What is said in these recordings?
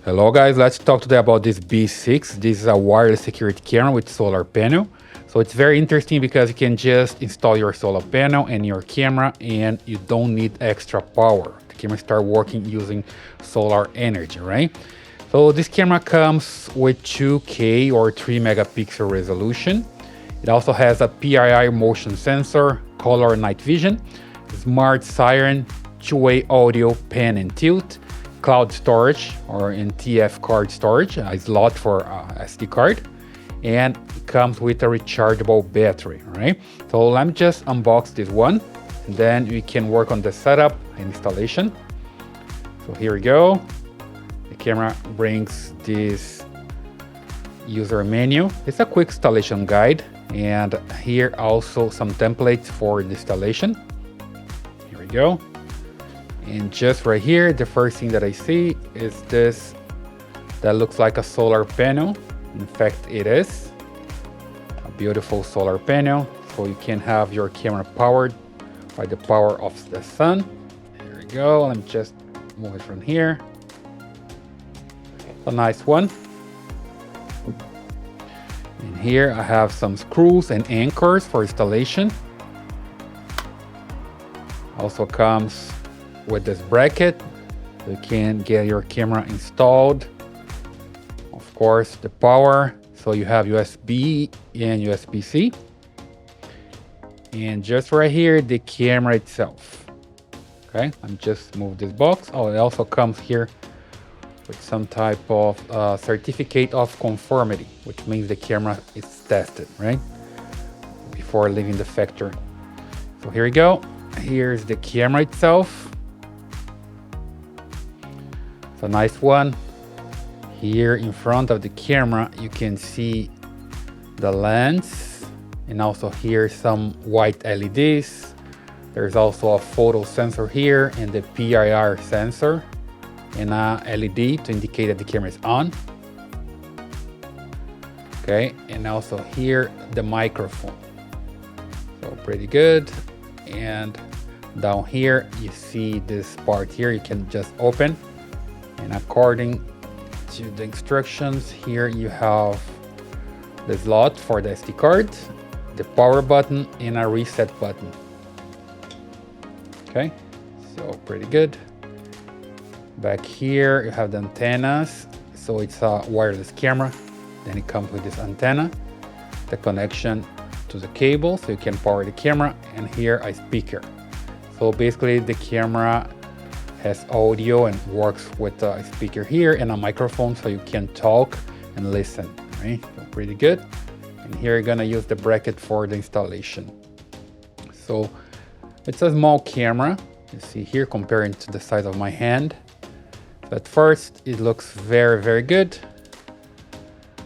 Hello guys, let's talk today about this B6. This is a wireless security camera with solar panel. So it's very interesting because you can just install your solar panel and your camera and you don't need extra power. The camera start working using solar energy, right? So this camera comes with 2K or 3 megapixel resolution. It also has a PII motion sensor, color night vision, smart siren, two-way audio pan and tilt, cloud storage or NTF card storage, a slot for SD card, and it comes with a rechargeable battery, right? So let me just unbox this one, and then we can work on the setup and installation. So here we go. The camera brings this user menu. It's a quick installation guide, and here also some templates for the installation. Here we go. And just right here, the first thing that I see is this that looks like a solar panel. In fact, it is a beautiful solar panel. So you can have your camera powered by the power of the sun. Here we go. Let me just move it from here. A nice one. And here I have some screws and anchors for installation. Also comes with this bracket, so you can get your camera installed. Of course, the power, so you have USB and USB-C. And just right here, the camera itself. Okay, let me just move this box. Oh, it also comes here with some type of certificate of conformity, which means the camera is tested, right? Before leaving the factory. So here we go. Here's the camera itself. It's a nice one. Here in front of the camera, you can see the lens, and also here some white LEDs. There's also a photo sensor here and the PIR sensor and a LED to indicate that the camera is on. Okay, and also here the microphone. So pretty good. And down here you see this part here, you can just open. And according to the instructions, here you have the slot for the SD card, the power button, and a reset button. Okay, so pretty good. Back here you have the antennas. So it's a wireless camera. Then it comes with this antenna, the connection to the cable so you can power the camera, and here a speaker. So basically the camera has audio and works with a speaker here and a microphone so you can talk and listen, right? So pretty good. And here you're gonna use the bracket for the installation. So it's a small camera, you see here, comparing to the size of my hand. So at first it looks very, very good.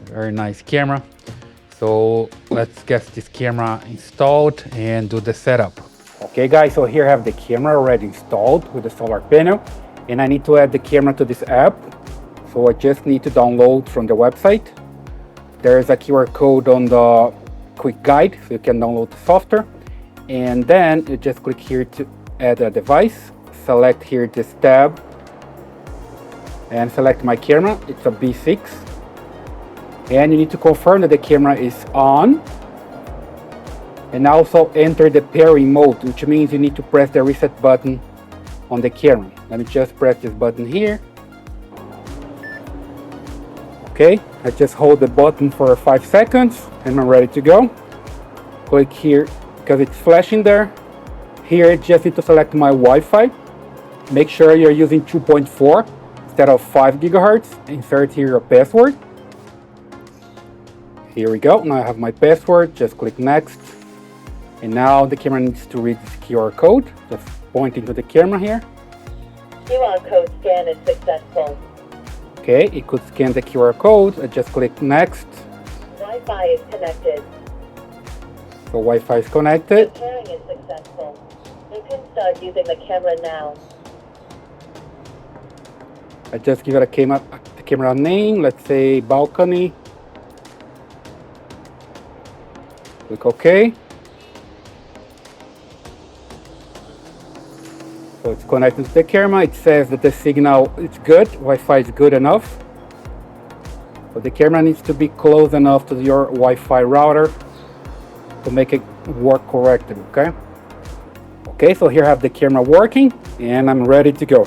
Very nice camera. So let's get this camera installed and do the setup. Okay guys, so here I have the camera already installed with the solar panel, and I need to add the camera to this app. So I just need to download from the website. There is a QR code on the quick guide, so you can download the software. And then you just click here to add a device, select here this tab, and select my camera. It's a B6. And you need to confirm that the camera is on. And also enter the pairing mode, which means you need to press the reset button on the camera. Let me just press this button here. Okay, I just hold the button for 5 seconds and I'm ready to go. Click here because it's flashing there. Here I just need to select my Wi-Fi. Make sure you're using 2.4 instead of 5 gigahertz. Insert here your password. Here we go, now I have my password, just click next. And now the camera needs to read this QR code. Just pointing to the camera here. QR code scan is successful. Okay, it could scan the QR code. I just click next. Wi-Fi is connected. So Wi-Fi is connected. The pairing is successful. You can start using the camera now. I just give it the camera name, let's say balcony. Click OK. So it's connected to the camera. It says that the signal is good, Wi-Fi is good enough. So the camera needs to be close enough to your Wi-Fi router to make it work correctly, okay? Okay, so here I have the camera working and I'm ready to go.